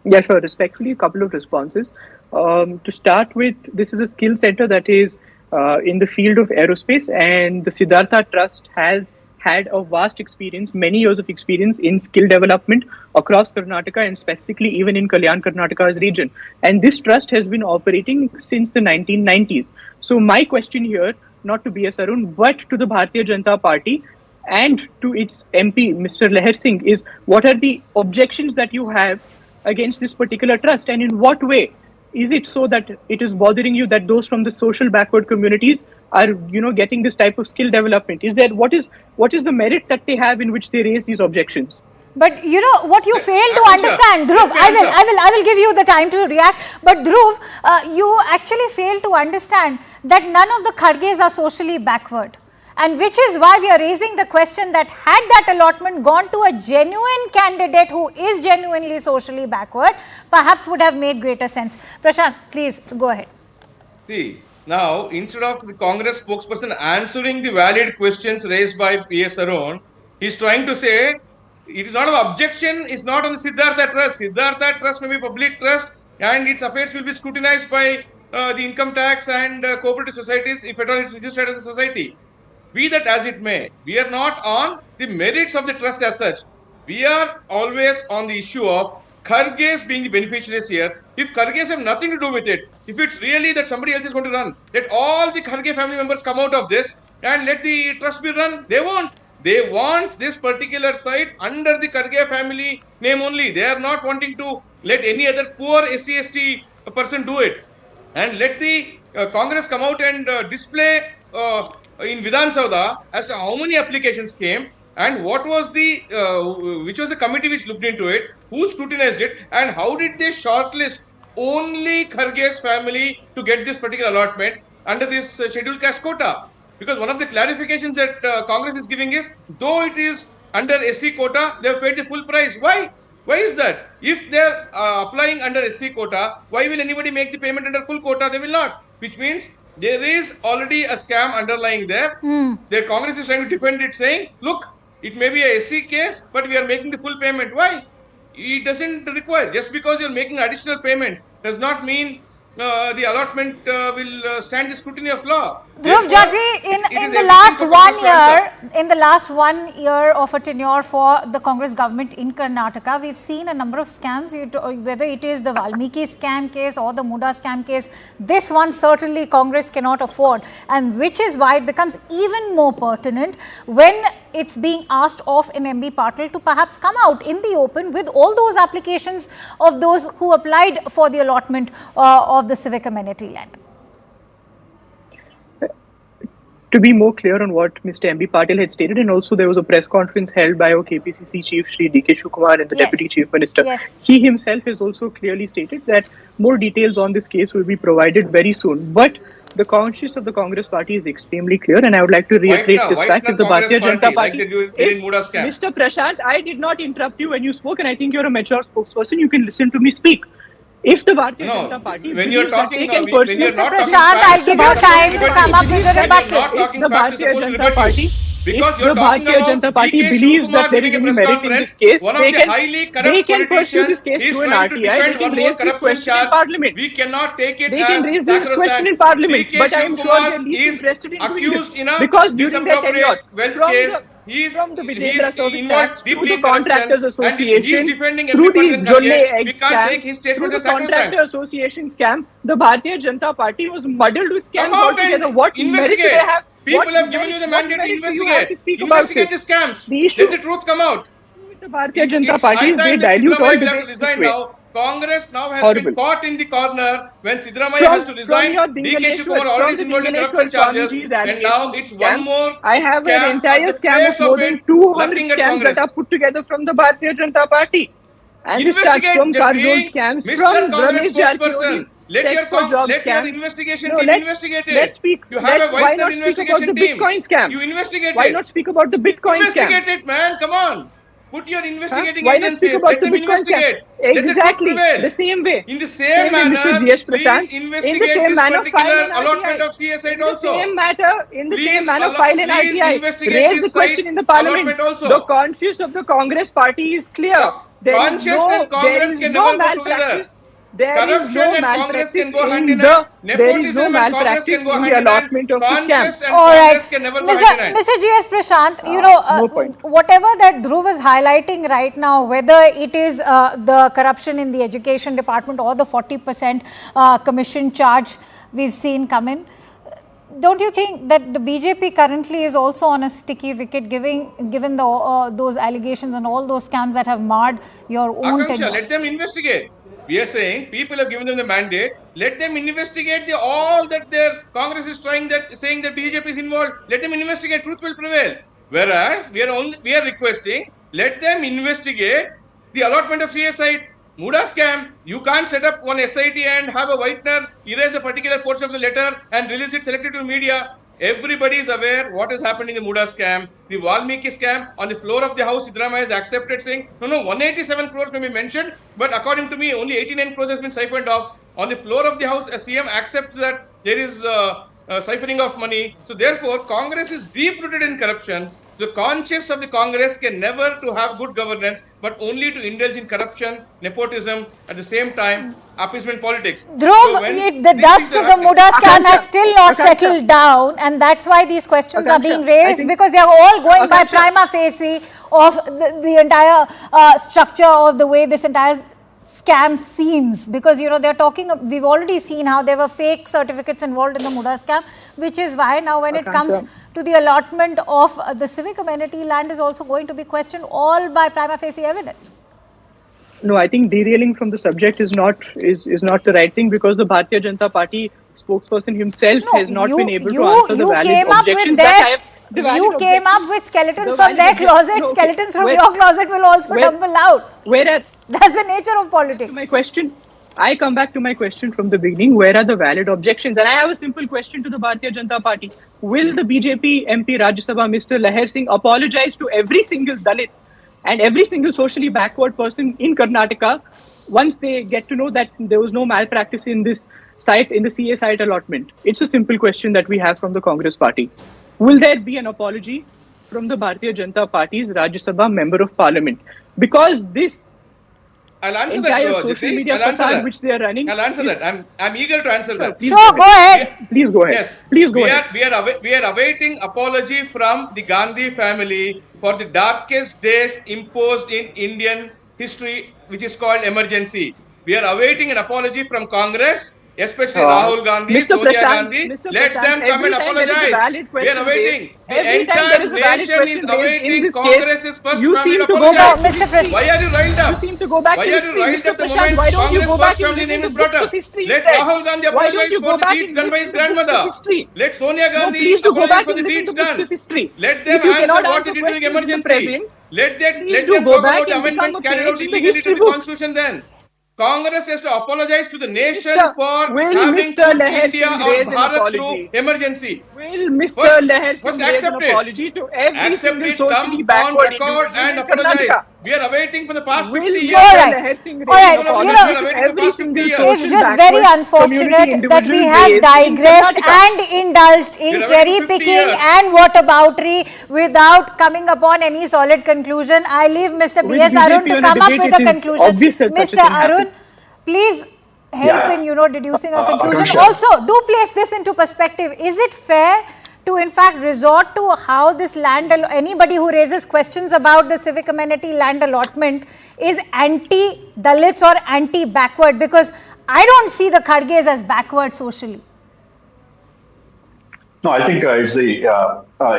Yeah, sure. Respectfully, a couple of responses. To start with, this is a skill center that is in the field of aerospace, and the Siddhartha Trust has had a vast experience, many years of experience in skill development across Karnataka, and specifically even in Kalyan, Karnataka's region. And this trust has been operating since the 1990s. So my question here, not to B.S. Arun, but to the Bharatiya Janata Party and to its MP, Mr. Leher Singh, is what are the objections that you have against this particular trust, and in what way is it so that it is bothering you that those from the social backward communities are, getting this type of skill development? Is there what is the merit that they have in which they raise these objections? But what you fail to understand, Dhruv, I will give you the time to react. But Dhruv, you actually fail to understand that none of the Kharges are socially backward. And which is why we are raising the question that had that allotment gone to a genuine candidate who is genuinely socially backward, perhaps would have made greater sense. Prashant, please go ahead. See, now instead of the Congress spokesperson answering the valid questions raised by P.S. Arun, he is trying to say it is not an objection, it's not on the Siddhartha Trust. Siddhartha Trust may be public trust and its affairs will be scrutinized by the income tax and cooperative societies if at all it is registered as a society. Be that as it may, we are not on the merits of the trust as such. We are always on the issue of Kharges being the beneficiaries here. If Kharges have nothing to do with it, if it's really that somebody else is going to run, let all the Kharge family members come out of this and let the trust be run. They won't. They want this particular site under the Kharge family name only. They are not wanting to let any other poor SC/ST person do it. And let the Congress come out and display in Vidhan Sauda as to how many applications came and what was the which was the committee which looked into it, who scrutinized it, and how did they shortlist only Kharge's family to get this particular allotment under this scheduled caste quota. Because one of the clarifications that Congress is giving is, though it is under SC quota, they have paid the full price. Why? Why is that? If they are applying under SC quota, why will anybody make the payment under full quota? They will not. Which means there is already a scam underlying there. The Congress is trying to defend it, saying, look, it may be a SC case, but we are making the full payment. Why? It doesn't require. Just because you are making additional payment does not mean the allotment will stand the scrutiny of law. Dhruv Jadri, in the last 1 year of a tenure for the Congress government in Karnataka, we've seen a number of scams, whether it is the Valmiki scam case or the Muda scam case. This one certainly Congress cannot afford, and which is why it becomes even more pertinent when it's being asked of an MB Patil to perhaps come out in the open with all those applications of those who applied for the allotment of the civic amenity land. To be more clear on what Mr. M.B. Patil had stated, and also there was a press conference held by our KPCC Chief Shri D.K. Shivakumar and the Deputy Chief Minister. He himself has also clearly stated that more details on this case will be provided very soon. But the conscience of the Congress party is extremely clear, and I would like to reiterate this fact. If the Bharatiya Janata Party, Mr. Prashant, I did not interrupt you when you spoke, and I think you're a mature spokesperson. You can listen to me speak. If the Bharatiya Janata Party when you're talking, Mr. Prashant, I'll give you time to come up with a rebuttal. If the Bharatiya Janata Party, if the Bharatiya Janata Party believes that there is any merit in this case, they can pursue this case through an RTI. They can raise this question in Parliament. We cannot take it they can raise this question in Parliament. But I am sure they are least interested in doing this. Because during their tenure, from the Vijayendra Service Tax to the Contractors Association, through the Jolle Egg scam, through the Contractor Association scam, the Bharatiya Janata Party was muddled with scams altogether. What merit do they have? People have given you the mandate to investigate. Investigate the scams. Let the truth come out. The Bharatiya Janata Party, they dilute all debate this way. Congress now has been caught in the corner when Siddaramaiah has to resign. D.K. Shivakumar already involved in corruption charges, and now it's one more. I have an entire scam of more than 200 scams that are put together from the Bharatiya Janata Party. And this starts from Karjol scams, from Ramesh Jarkiholis. Let your investigation team investigate it. Let's speak. You have a why not speak about the Bitcoin scam? You investigate it. Why not speak about the Bitcoin scam? Investigate it, man. Come on. Put your investigating Why not speak agencies. about Let the them Bitcoin investigate. scam? Exactly. The same way. In the same manner, Mr. G.S. Prashant, please investigate this particular allotment of CSI also. In the same manner, file an RTI. Raise the question in the Parliament. The conscience of the Congress party is clear. Conscience and Congress can never go together. there is Corruption no and Congress malpractice can go hand in in hand. there is no Nepotism and Congress can malpractice go in hand the in hand. allotment of the scam. Conscious and All right, Congress can never go hand in hand. Mr. G.S. Prashant, No point. whatever that Dhruv is highlighting right now, whether it is the corruption in the education department or the 40% commission charge we've seen come in, don't you think that the BJP currently is also on a sticky wicket, given those allegations and all those scams that have marred your own Akanksha, tenure? let them investigate. We are saying people have given them the mandate. Let them investigate all that their Congress is saying that BJP is involved. Let them investigate. Truth will prevail. Whereas we are requesting, let them investigate the allotment of CSI. Muda scam. You can't set up one SIT and have a whitener erase a particular portion of the letter and release it selected to media. Everybody is aware what has happened in the Muda scam. The Valmiki scam, on the floor of the house, Siddaramaiah has accepted saying, no, 187 crores may be mentioned, but according to me, only 89 crores has been siphoned off. On the floor of the house, a CM accepts that there is siphoning of money. So therefore, Congress is deep-rooted in corruption. The conscience of the Congress can never to have good governance, but only to indulge in corruption, nepotism, at the same time, appeasement politics. Dhruv, the dust of the Muda scam has still not settled down, and that's why these questions are being raised, because they are all going by prima facie of the entire structure of the way this entire scam seems, because they're talking, we've already seen how there were fake certificates involved in the Muda scam, which is why now when it comes to the allotment of the civic amenity land is also going to be questioned, all by prima facie evidence. No, I think derailing from the subject is not the right thing, because the Bharatiya Janata Party spokesperson himself has not been able to answer the valid objections that I have. You came up with skeletons from their closet. Skeletons from your closet will also tumble out. That's the nature of politics. My question, I come back to my question from the beginning. Where are the valid objections? And I have a simple question to the Bharatiya Janata Party. Will the BJP MP Rajya Sabha, Mr. Lahir Singh, apologize to every single Dalit and every single socially backward person in Karnataka once they get to know that there was no malpractice in this site, in the CA site allotment? It's a simple question that we have from the Congress party. Will there be an apology from the Bharatiya Janata Party's Rajya Sabha Member of Parliament? Because this entire social media facade which they are running. I'll answer that. I'm eager to answer that. Sure, go ahead. Please go ahead. Yes, please go ahead. We are awaiting apology from the Gandhi family for the darkest days imposed in Indian history, which is called emergency. We are awaiting an apology from Congress, especially Rahul Gandhi, Sonia Gandhi. Let them come and apologize. We are awaiting. The entire nation is awaiting Congress's first family apology. Why are you riled up? You seem to go back Why are you riled up the moment Congress first family name is brought up? Let Rahul Gandhi apologize for the deeds done by his grandmother. Let Sonia Gandhi apologize for the deeds done. Let them answer what they did during emergency. Let them talk about the amendments carried out illegally to the constitution then. Congress has to apologize to the nation for having put India on Bharat through emergency. Will Mr. Lahir Singh raise an apology to every single socially backward individual and in apologize. Karnataka? We are awaiting for the past 50 years. It's just very unfortunate that we have digressed and indulged in cherry picking and whataboutery without coming upon any solid conclusion. I leave Mr. B.S. Arun to come up with a conclusion. Mr. Arun, please help in deducing a conclusion. Also, do place this into perspective. Is it fair to in fact resort to how this land, anybody who raises questions about the civic amenity land allotment is anti-Dalits or anti-backward? Because I don't see the Kharges as backward socially. No, I think it's the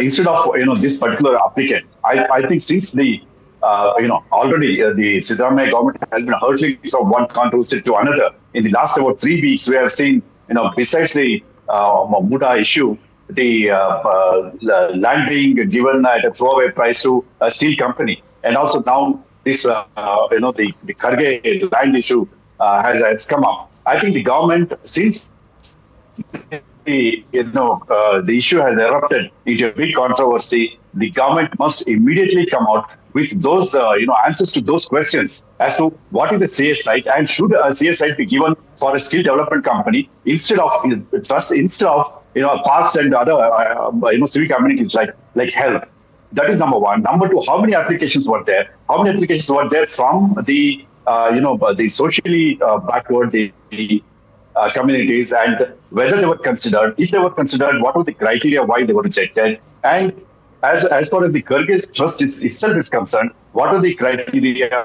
instead of this particular applicant, I think since the already the Siddaramaiah government has been hurtling from one controversy to another. In the last about 3 weeks, we have seen besides the Muda issue, the land being given at a throwaway price to a steel company, and also now this the Kharge land issue has come up. I think the government, since the issue has erupted into a big controversy, the government must immediately come out with those answers to those questions as to what is a CS site and should a CS site be given for a skill development company instead of parks and other civic amenities like health. That is number one. Number two, how many applications were there? How many applications were there from the the socially backward, the communities, and whether they were considered, if they were considered, what were the criteria why they were rejected, and as far as the Kharge's trust itself is concerned, what are the criteria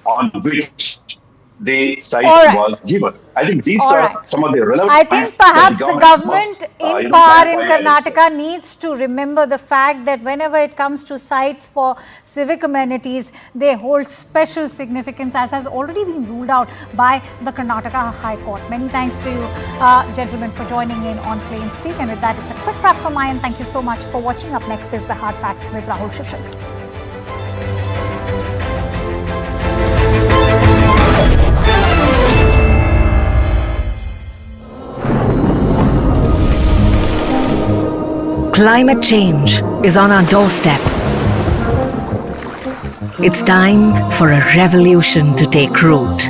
on which the site was given? I think these are some of the relevant I points think perhaps that the government in power in Karnataka needs to remember the fact that whenever it comes to sites for civic amenities, they hold special significance, as has already been ruled out by the Karnataka High Court. Many thanks to you, gentlemen, for joining in on Plain Speak. And with that, it's a quick wrap from my end. Thank you so much for watching. Up next is the Hard Facts with Rahul Shushank. Climate change is on our doorstep. It's time for a revolution to take root.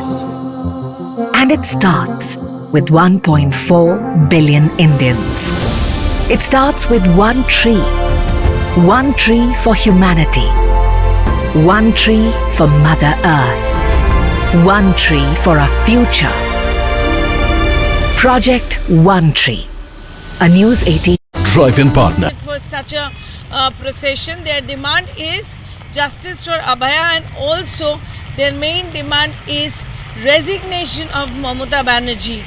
And it starts with 1.4 billion Indians. It starts with one tree for humanity, one tree for Mother Earth, one tree for our future. Project One Tree, a News 18 drive-in partner. For such a procession, their demand is justice for Abhaya, and also their main demand is resignation of Mamata Banerjee.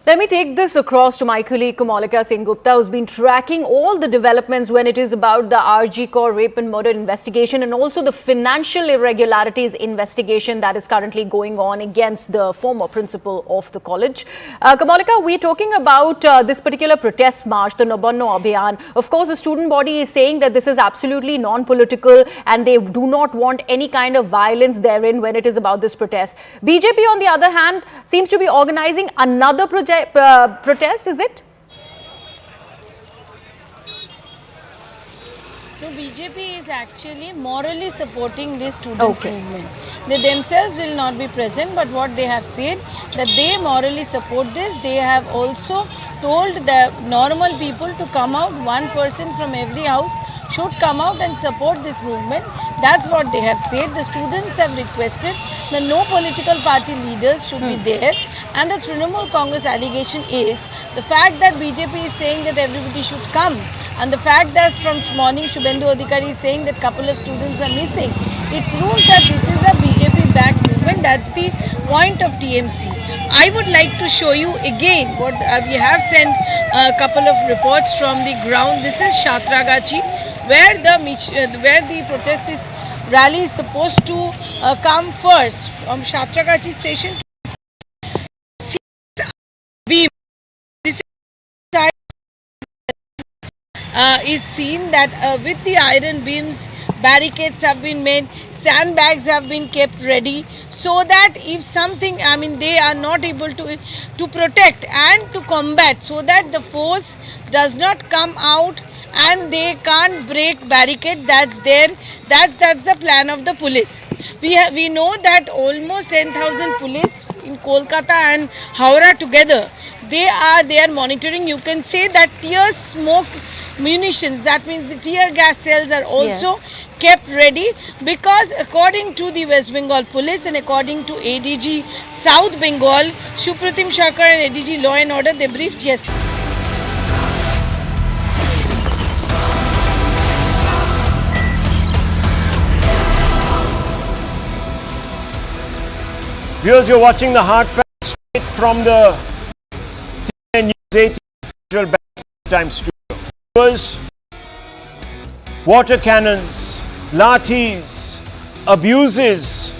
Let me take this across to my colleague Kamalika Singh Gupta, who's been tracking all the developments when it is about the RG Kaur rape and murder investigation and also the financial irregularities investigation that is currently going on against the former principal of the college. Kamalika, we're talking about this particular protest march, the Nabanna Abhijan. Of course, the student body is saying that this is absolutely non-political and they do not want any kind of violence therein when it is about this protest. BJP, on the other hand, seems to be organizing another protest, is it? No, BJP is actually morally supporting this students' movement. They themselves will not be present, but what they have said that they morally support this. They have also told the normal people to come out. One person from every house should come out and support this movement. That's what they have said. The students have requested that no political party leaders should be there. And the Trinamool Congress allegation is the fact that BJP is saying that everybody should come, and the fact that from morning Shubhendu Adhikari is saying that couple of students are missing. It proves that this is a BJP-backed movement. That's the point of TMC. I would like to show you again what we have sent a couple of reports from the ground. This is Shatragachi, where the protest rally is supposed to come first from Shatragachi station. Is seen that with the iron beams, barricades have been made, sandbags have been kept ready, so that if something, they are not able to protect and to combat, so that the force does not come out and they can't break barricade. That's the plan of the police. We know that almost 10,000 police in Kolkata and Howrah together, they are monitoring. You can say that tear smoke munitions, that means the tear gas cells are also kept ready, because according to the West Bengal police and according to ADG South Bengal, Supratim Sarkar and ADG Law and Order, they briefed yesterday. Viewers, you're watching the Hard Facts straight from the CNN News 18 Federal Bank Time studio. Viewers, water cannons, lathis, abuses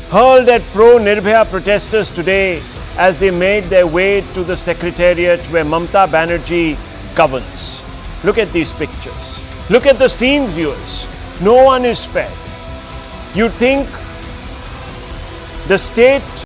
hurled at pro-Nirbhaya protesters today as they made their way to the secretariat where Mamata Banerjee governs. Look at these pictures. Look at the scenes, viewers. No one is spared. You'd think the state